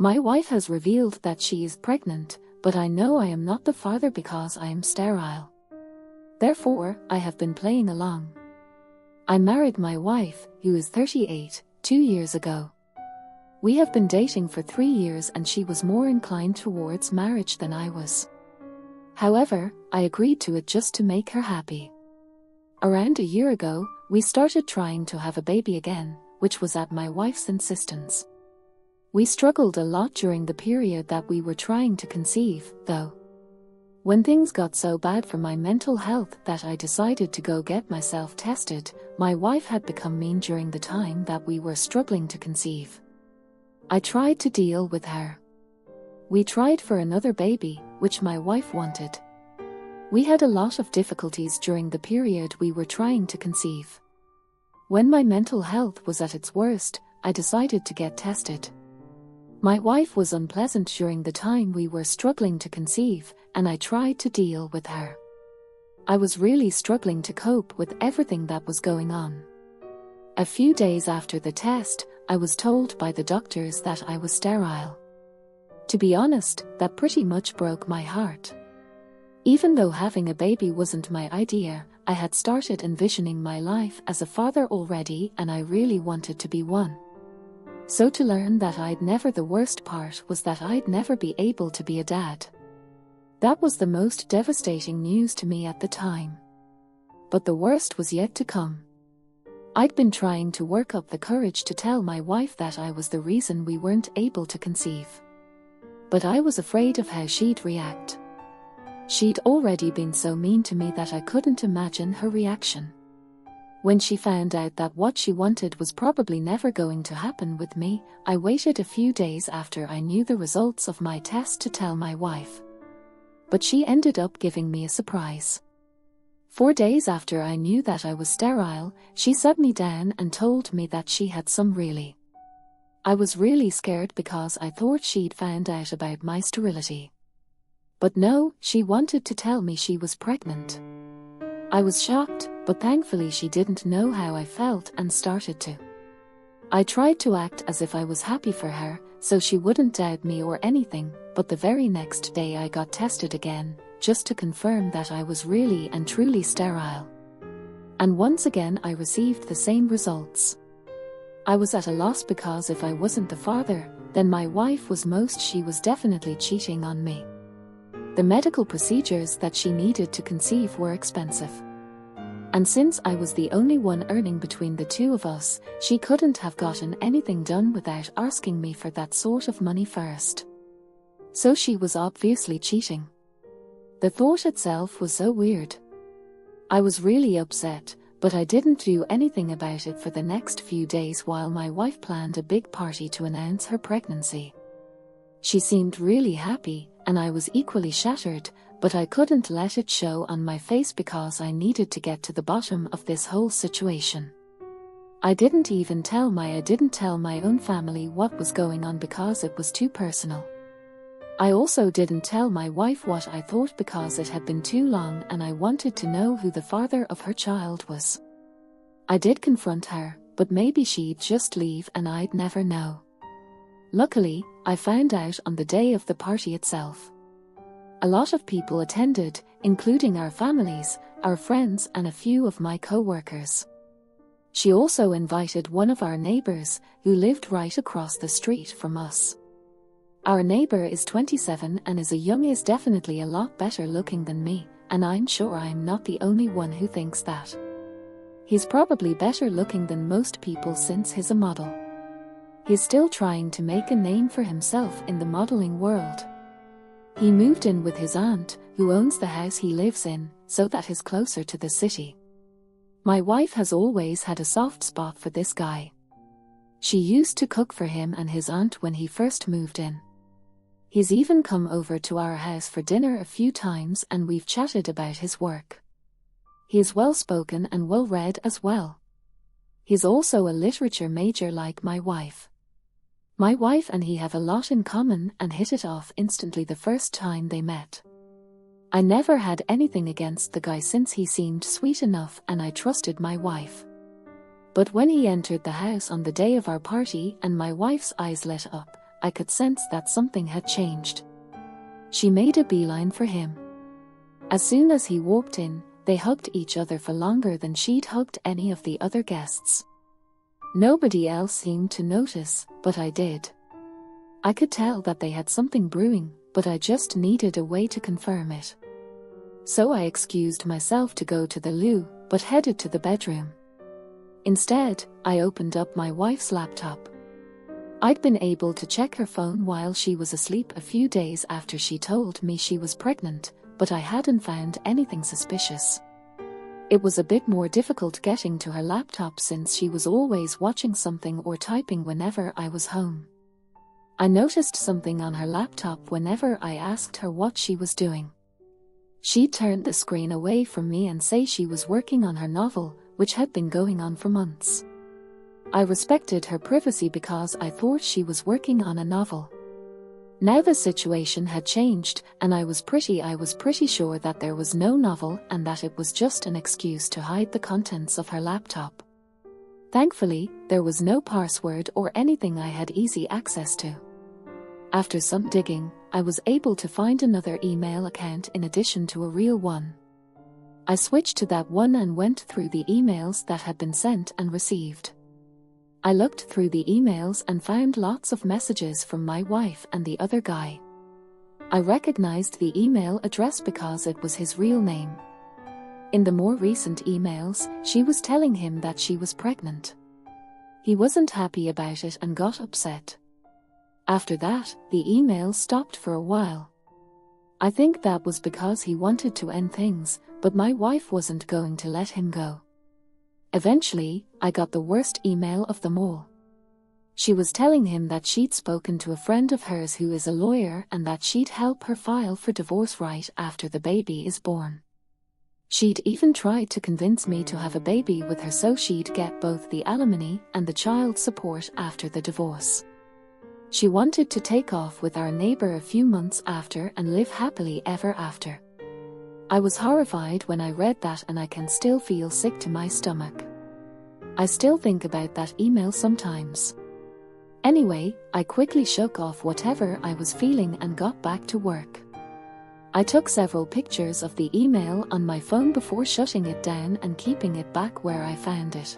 My wife has revealed that she is pregnant, but I know I am not the father because I am sterile. Therefore, I have been playing along. I married my wife, who is 38, 2 years ago. We have been dating for 3 years and she was more inclined towards marriage than I was. However, I agreed to it just to make her happy. Around a year ago, we started trying to have a baby again, which was at my wife's insistence. We struggled a lot during the period that we were trying to conceive, though. When things got so bad for my mental health that I decided to go get myself tested, my wife had become mean during the time that we were struggling to conceive. I tried to deal with her. We tried for another baby, which my wife wanted. We had a lot of difficulties during the period we were trying to conceive. When my mental health was at its worst, I decided to get tested. My wife was unpleasant during the time we were struggling to conceive, and I tried to deal with her. I was really struggling to cope with everything that was going on. A few days after the test, I was told by the doctors that I was sterile. To be honest, that pretty much broke my heart. Even though having a baby wasn't my idea, I had started envisioning my life as a father already and I really wanted to be one. So to learn that the worst part was that I'd never be able to be a dad. That was the most devastating news to me at the time. But the worst was yet to come. I'd been trying to work up the courage to tell my wife that I was the reason we weren't able to conceive. But I was afraid of how she'd react. She'd already been so mean to me that I couldn't imagine her reaction. When she found out that what she wanted was probably never going to happen with me, I waited a few days after I knew the results of my test to tell my wife. But she ended up giving me a surprise. 4 days after I knew that I was sterile, she sat me down and told me that she had some really. I was really scared because I thought she'd found out about my sterility. But no, she wanted to tell me she was pregnant. I was shocked, but thankfully she didn't know how I felt and started to. I tried to act as if I was happy for her, so she wouldn't doubt me or anything, but the very next day I got tested again, just to confirm that I was really and truly sterile. And once again I received the same results. I was at a loss because if I wasn't the father, then my wife was she was definitely cheating on me. The medical procedures that she needed to conceive were expensive. And since I was the only one earning between the two of us, she couldn't have gotten anything done without asking me for that sort of money first. So she was obviously cheating. The thought itself was so weird. I was really upset, but I didn't do anything about it for the next few days while my wife planned a big party to announce her pregnancy. She seemed really happy, and I was equally shattered, but I couldn't let it show on my face because I needed to get to the bottom of this whole situation. I didn't tell my own family what was going on because it was too personal. I also didn't tell my wife what I thought because it had been too long and I wanted to know who the father of her child was. I did confront her, but maybe she'd just leave and I'd never know. Luckily, I found out on the day of the party itself. A lot of people attended, including our families, our friends and a few of my co-workers. She also invited one of our neighbors, who lived right across the street from us. Our neighbor is 27 and is definitely a lot better looking than me, and I'm sure I'm not the only one who thinks that. He's probably better looking than most people since he's a model. He's still trying to make a name for himself in the modeling world. He moved in with his aunt, who owns the house he lives in, so that he's closer to the city. My wife has always had a soft spot for this guy. She used to cook for him and his aunt when he first moved in. He's even come over to our house for dinner a few times and we've chatted about his work. He is well-spoken and well-read as well. He's also a literature major like my wife. My wife and he have a lot in common and hit it off instantly the first time they met. I never had anything against the guy since he seemed sweet enough and I trusted my wife. But when he entered the house on the day of our party and my wife's eyes lit up, I could sense that something had changed. She made a beeline for him. As soon as he walked in, they hugged each other for longer than she'd hugged any of the other guests. Nobody else seemed to notice, but I did. I could tell that they had something brewing, but I just needed a way to confirm it. So I excused myself to go to the loo, but headed to the bedroom. Instead, I opened up my wife's laptop. I'd been able to check her phone while she was asleep a few days after she told me she was pregnant, but I hadn't found anything suspicious. It was a bit more difficult getting to her laptop since she was always watching something or typing whenever I was home. I noticed something on her laptop whenever I asked her what she was doing. She'd turn the screen away from me and say she was working on her novel, which had been going on for months. I respected her privacy because I thought she was working on a novel. Now the situation had changed, and I was pretty sure that there was no novel and that it was just an excuse to hide the contents of her laptop. Thankfully, there was no password or anything I had easy access to. After some digging, I was able to find another email account in addition to a real one. I switched to that one and went through the emails that had been sent and received. I looked through the emails and found lots of messages from my wife and the other guy. I recognized the email address because it was his real name. In the more recent emails, she was telling him that she was pregnant. He wasn't happy about it and got upset. After that, the email stopped for a while. I think that was because he wanted to end things, but my wife wasn't going to let him go. Eventually, I got the worst email of them all. She was telling him that she'd spoken to a friend of hers who is a lawyer and that she'd help her file for divorce right after the baby is born. She'd even tried to convince me to have a baby with her so she'd get both the alimony and the child support after the divorce. She wanted to take off with our neighbor a few months after and live happily ever after. I was horrified when I read that, and I can still feel sick to my stomach. I still think about that email sometimes. Anyway, I quickly shook off whatever I was feeling and got back to work. I took several pictures of the email on my phone before shutting it down and keeping it back where I found it.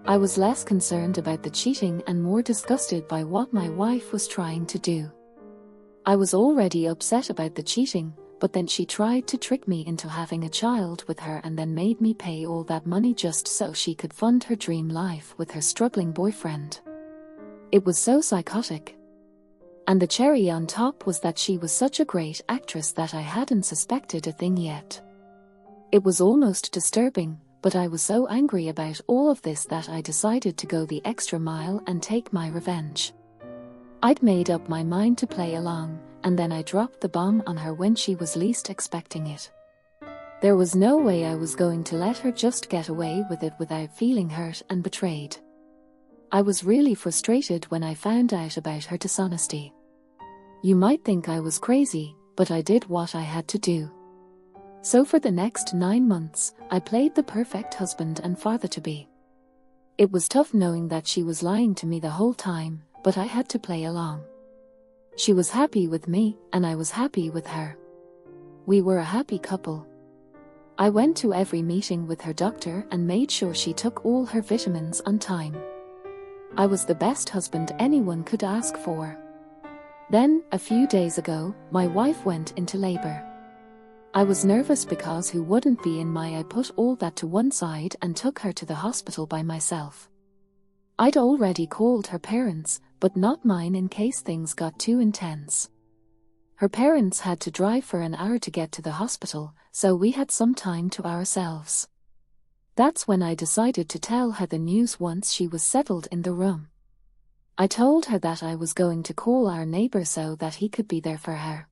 I was less concerned about the cheating and more disgusted by what my wife was trying to do. I was already upset about the cheating, but then she tried to trick me into having a child with her and then made me pay all that money just so she could fund her dream life with her struggling boyfriend. It was so psychotic. And the cherry on top was that she was such a great actress that I hadn't suspected a thing yet. It was almost disturbing, but I was so angry about all of this that I decided to go the extra mile and take my revenge. I'd made up my mind to play along, and then I dropped the bomb on her when she was least expecting it. There was no way I was going to let her just get away with it without feeling hurt and betrayed. I was really frustrated when I found out about her dishonesty. You might think I was crazy, but I did what I had to do. So for the next 9 months, I played the perfect husband and father-to-be. It was tough knowing that she was lying to me the whole time, but I had to play along. She was happy with me, and I was happy with her. We were a happy couple. I went to every meeting with her doctor and made sure she took all her vitamins on time. I was the best husband anyone could ask for. Then, a few days ago, my wife went into labor. I was nervous because who wouldn't be in my I put all that to one side and took her to the hospital by myself. I'd already called her parents, but not mine in case things got too intense. Her parents had to drive for an hour to get to the hospital, so we had some time to ourselves. That's when I decided to tell her the news once she was settled in the room. I told her that I was going to call our neighbor so that he could be there for her.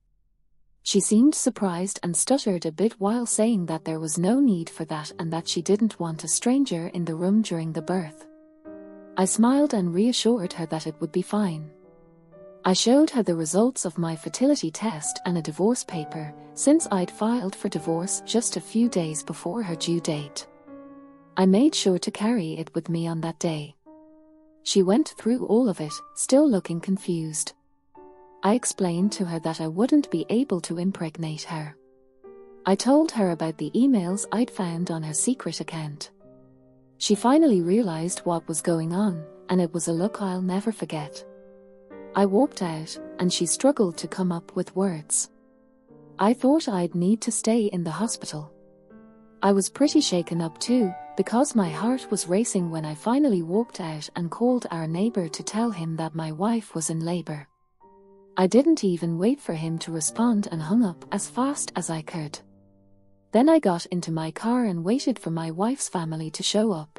She seemed surprised and stuttered a bit while saying that there was no need for that and that she didn't want a stranger in the room during the birth. I smiled and reassured her that it would be fine. I showed her the results of my fertility test and a divorce paper, since I'd filed for divorce just a few days before her due date. I made sure to carry it with me on that day. She went through all of it, still looking confused. I explained to her that I wouldn't be able to impregnate her. I told her about the emails I'd found on her secret account. She finally realized what was going on, and it was a look I'll never forget. I walked out, and she struggled to come up with words. I thought I'd need to stay in the hospital. I was pretty shaken up too, because my heart was racing when I finally walked out and called our neighbor to tell him that my wife was in labor. I didn't even wait for him to respond and hung up as fast as I could. Then I got into my car and waited for my wife's family to show up.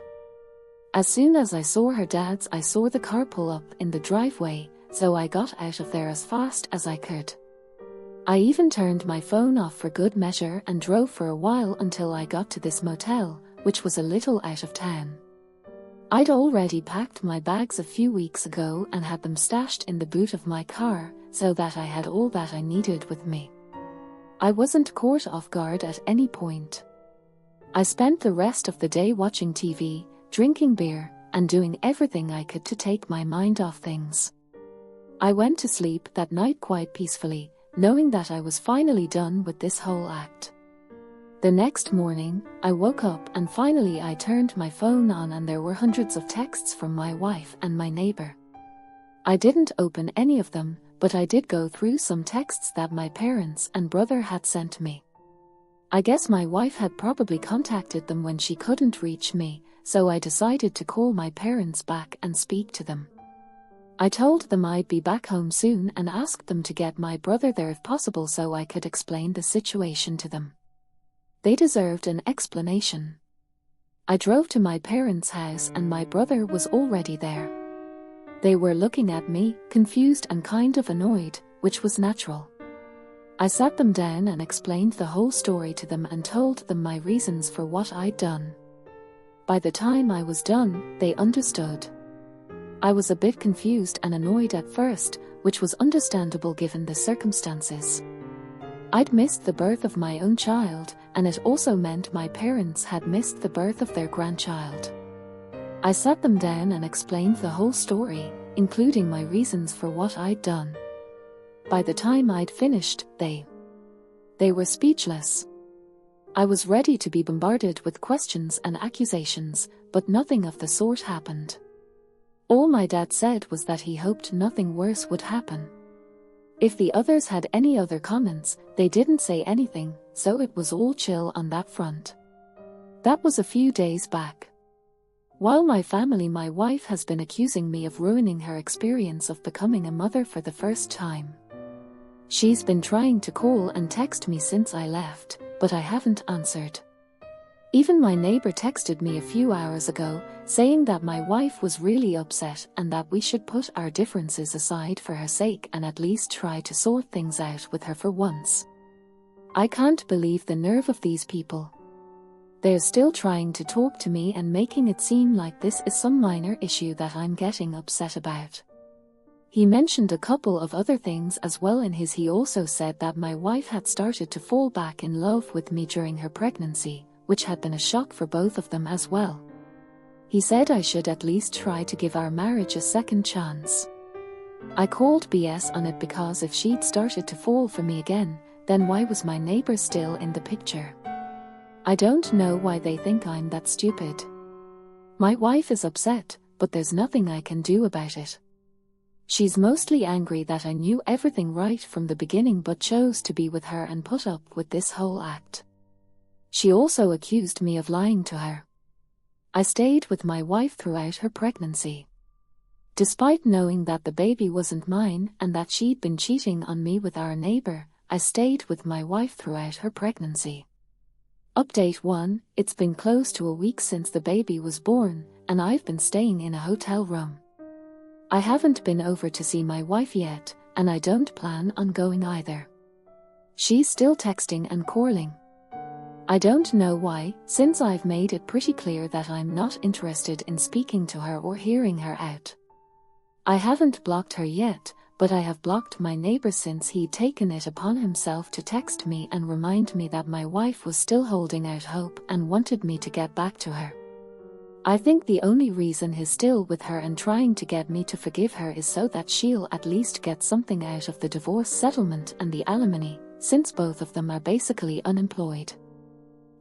As soon as I saw her dad's, I saw the car pull up in the driveway, so I got out of there as fast as I could. I even turned my phone off for good measure and drove for a while until I got to this motel, which was a little out of town. I'd already packed my bags a few weeks ago and had them stashed in the boot of my car, so that I had all that I needed with me. I wasn't caught off guard at any point. I spent the rest of the day watching TV, drinking beer, and doing everything I could to take my mind off things. I went to sleep that night quite peacefully, knowing that I was finally done with this whole act. The next morning, I woke up and finally I turned my phone on and there were hundreds of texts from my wife and my neighbor. I didn't open any of them, but I did go through some texts that my parents and brother had sent me. I guess my wife had probably contacted them when she couldn't reach me, so I decided to call my parents back and speak to them. I told them I'd be back home soon and asked them to get my brother there if possible so I could explain the situation to them. They deserved an explanation. I drove to my parents' house and my brother was already there. They were looking at me, confused and kind of annoyed, which was natural. I sat them down and explained the whole story to them and told them my reasons for what I'd done. By the time I was done, they understood. I was a bit confused and annoyed at first, which was understandable given the circumstances. I'd missed the birth of my own child, and it also meant my parents had missed the birth of their grandchild. I sat them down and explained the whole story, including my reasons for what I'd done. By the time I'd finished, they were speechless. I was ready to be bombarded with questions and accusations, but nothing of the sort happened. All my dad said was that he hoped nothing worse would happen. If the others had any other comments, they didn't say anything, so it was all chill on that front. That was a few days back. While my wife has been accusing me of ruining her experience of becoming a mother for the first time. She's been trying to call and text me since I left, but I haven't answered. Even my neighbor texted me a few hours ago, saying that my wife was really upset and that we should put our differences aside for her sake and at least try to sort things out with her for once. I can't believe the nerve of these people. They're still trying to talk to me and making it seem like this is some minor issue that I'm getting upset about. He mentioned a couple of other things as well in his. He also said that my wife had started to fall back in love with me during her pregnancy, which had been a shock for both of them as well. He said I should at least try to give our marriage a second chance. I called BS on it because if she'd started to fall for me again, then why was my neighbor still in the picture? I don't know why they think I'm that stupid. My wife is upset, but there's nothing I can do about it. She's mostly angry that I knew everything right from the beginning but chose to be with her and put up with this whole act. She also accused me of lying to her. I stayed with my wife throughout her pregnancy. Despite knowing that the baby wasn't mine and that she'd been cheating on me with our neighbor, I stayed with my wife throughout her pregnancy. Update 1, it's been close to a week since the baby was born, and I've been staying in a hotel room. I haven't been over to see my wife yet, and I don't plan on going either. She's still texting and calling. I don't know why, since I've made it pretty clear that I'm not interested in speaking to her or hearing her out. I haven't blocked her yet, but I have blocked my neighbor since he'd taken it upon himself to text me and remind me that my wife was still holding out hope and wanted me to get back to her. I think the only reason he's still with her and trying to get me to forgive her is so that she'll at least get something out of the divorce settlement and the alimony, since both of them are basically unemployed.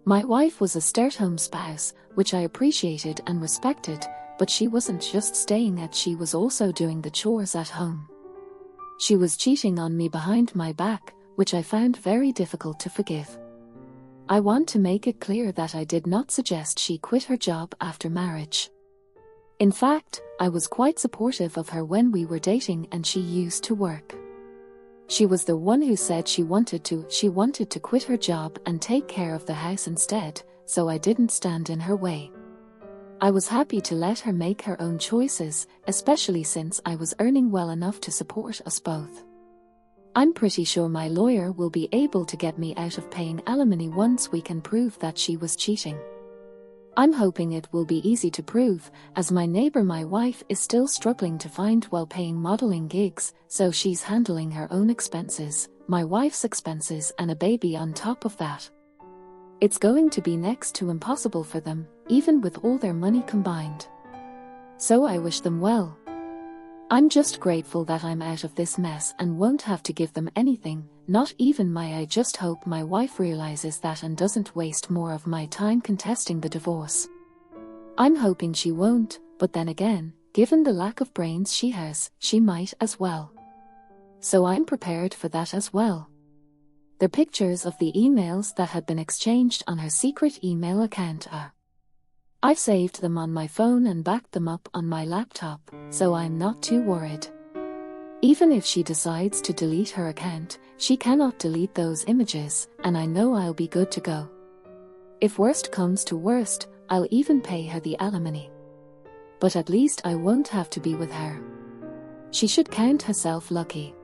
My wife was a stay-at-home spouse, which I appreciated and respected, but she wasn't just staying at, she was also doing the chores at home. She was cheating on me behind my back, which I found very difficult to forgive. I want to make it clear that I did not suggest she quit her job after marriage. In fact, I was quite supportive of her when we were dating and she used to work. She was the one who said she wanted to quit her job and take care of the house instead, so I didn't stand in her way. I was happy to let her make her own choices, especially since I was earning well enough to support us both. I'm pretty sure my lawyer will be able to get me out of paying alimony once we can prove that she was cheating. I'm hoping it will be easy to prove, as my neighbor, my wife, is still struggling to find well-paying modeling gigs, so she's handling her own expenses, my wife's expenses, and a baby on top of that. It's going to be next to impossible for them, even with all their money combined. So I wish them well. I'm just grateful that I'm out of this mess and won't have to give them anything, not even I just hope my wife realizes that and doesn't waste more of my time contesting the divorce. I'm hoping she won't, but then again, given the lack of brains she has, she might as well. So I'm prepared for that as well. The pictures of the emails that had been exchanged on her secret email account are. I've saved them on my phone and backed them up on my laptop, so I'm not too worried. Even if she decides to delete her account, she cannot delete those images, and I know I'll be good to go. If worst comes to worst, I'll even pay her the alimony. But at least I won't have to be with her. She should count herself lucky.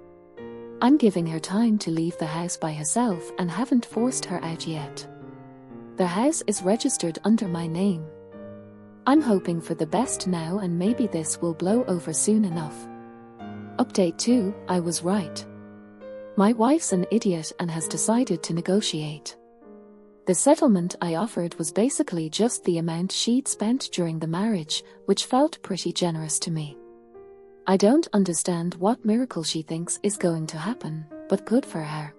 I'm giving her time to leave the house by herself and haven't forced her out yet. The house is registered under my name. I'm hoping for the best now, and maybe this will blow over soon enough. Update 2, I was right. My wife's an idiot and has decided to negotiate. The settlement I offered was basically just the amount she'd spent during the marriage, which felt pretty generous to me. I don't understand what miracle she thinks is going to happen, but good for her.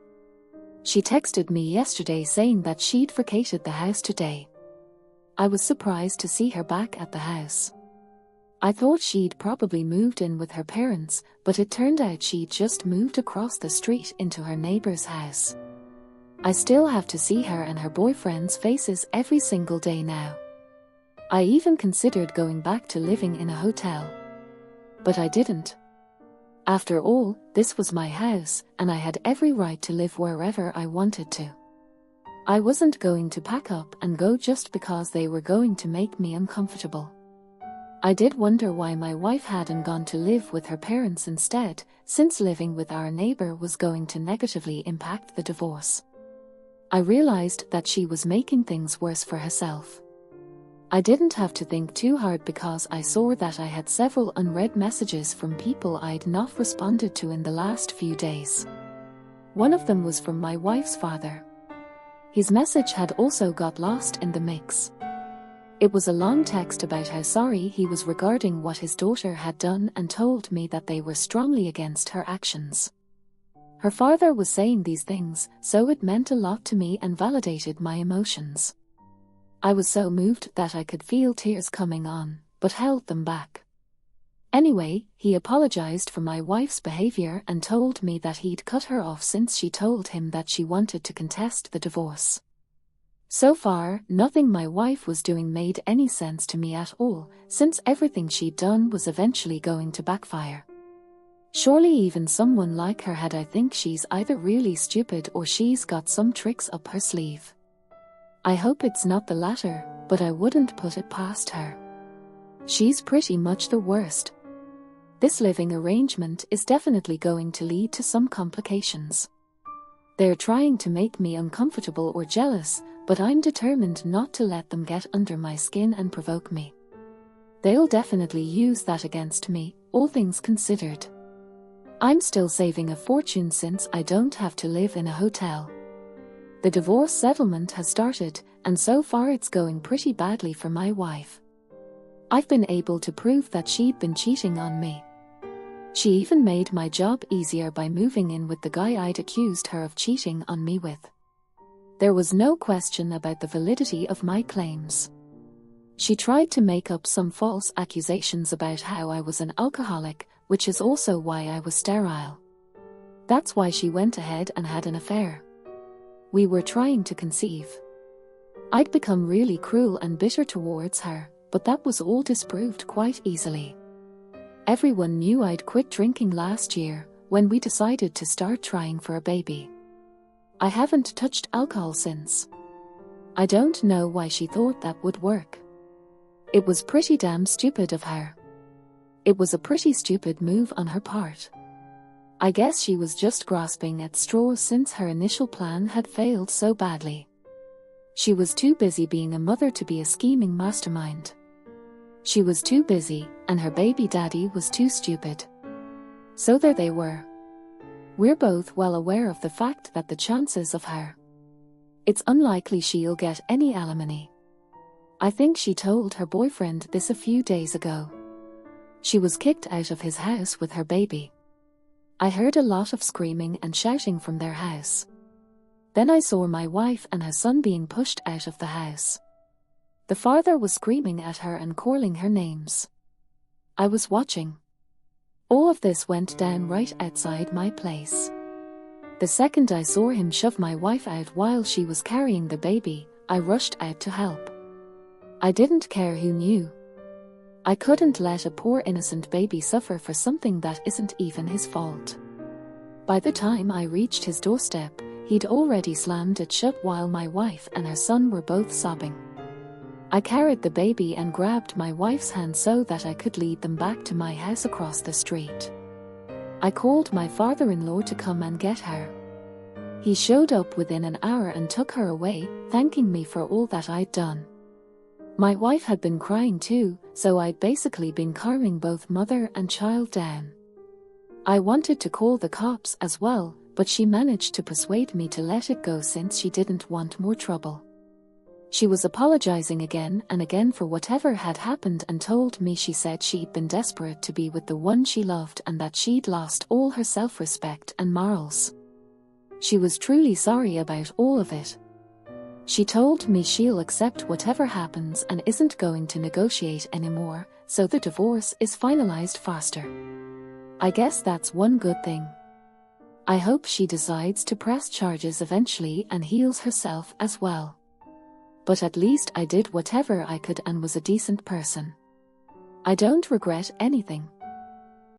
She texted me yesterday saying that she'd vacated the house today. I was surprised to see her back at the house. I thought she'd probably moved in with her parents, but it turned out she'd just moved across the street into her neighbor's house. I still have to see her and her boyfriend's faces every single day now. I even considered going back to living in a hotel. But I didn't. After all, this was my house, and I had every right to live wherever I wanted to. I wasn't going to pack up and go just because they were going to make me uncomfortable. I did wonder why my wife hadn't gone to live with her parents instead, since living with our neighbor was going to negatively impact the divorce. I realized that she was making things worse for herself. I didn't have to think too hard because I saw that I had several unread messages from people I'd not responded to in the last few days. One of them was from my wife's father. His message had also got lost in the mix. It was a long text about how sorry he was regarding what his daughter had done and told me that they were strongly against her actions. Her father was saying these things, so it meant a lot to me and validated my emotions. I was so moved that I could feel tears coming on, but held them back. Anyway, he apologized for my wife's behavior and told me that he'd cut her off since she told him that she wanted to contest the divorce. So far, nothing my wife was doing made any sense to me at all, since everything she'd done was eventually going to backfire. Surely even someone like her had. I think she's either really stupid or she's got some tricks up her sleeve. I hope it's not the latter, but I wouldn't put it past her. She's pretty much the worst. This living arrangement is definitely going to lead to some complications. They're trying to make me uncomfortable or jealous, but I'm determined not to let them get under my skin and provoke me. They'll definitely use that against me, all things considered. I'm still saving a fortune since I don't have to live in a hotel. The divorce settlement has started, and so far it's going pretty badly for my wife. I've been able to prove that she'd been cheating on me. She even made my job easier by moving in with the guy I'd accused her of cheating on me with. There was no question about the validity of my claims. She tried to make up some false accusations about how I was an alcoholic, which is also why I was sterile. That's why she went ahead and had an affair. We were trying to conceive. I'd become really cruel and bitter towards her, but that was all disproved quite easily. Everyone knew I'd quit drinking last year, when we decided to start trying for a baby. I haven't touched alcohol since. I don't know why she thought that would work. It was pretty damn stupid of her. It was a pretty stupid move on her part. I guess she was just grasping at straws since her initial plan had failed so badly. She was too busy being a mother to be a scheming mastermind. She was too busy, and her baby daddy was too stupid. So there they were. We're both well aware of the fact that the chances of her. It's unlikely she'll get any alimony. I think she told her boyfriend this a few days ago. She was kicked out of his house with her baby. I heard a lot of screaming and shouting from their house. Then I saw my wife and her son being pushed out of the house. The father was screaming at her and calling her names. I was watching. All of this went down right outside my place. The second I saw him shove my wife out while she was carrying the baby, I rushed out to help. I didn't care who knew. I couldn't let a poor innocent baby suffer for something that isn't even his fault. By the time I reached his doorstep, he'd already slammed it shut while my wife and her son were both sobbing. I carried the baby and grabbed my wife's hand so that I could lead them back to my house across the street. I called my father-in-law to come and get her. He showed up within an hour and took her away, thanking me for all that I'd done. My wife had been crying too, so I'd basically been calming both mother and child down. I wanted to call the cops as well, but she managed to persuade me to let it go since she didn't want more trouble. She was apologizing again and again for whatever had happened and told me she said she'd been desperate to be with the one she loved and that she'd lost all her self-respect and morals. She was truly sorry about all of it. She told me she'll accept whatever happens and isn't going to negotiate anymore, so the divorce is finalized faster. I guess that's one good thing. I hope she decides to press charges eventually and heals herself as well. But at least I did whatever I could and was a decent person. I don't regret anything.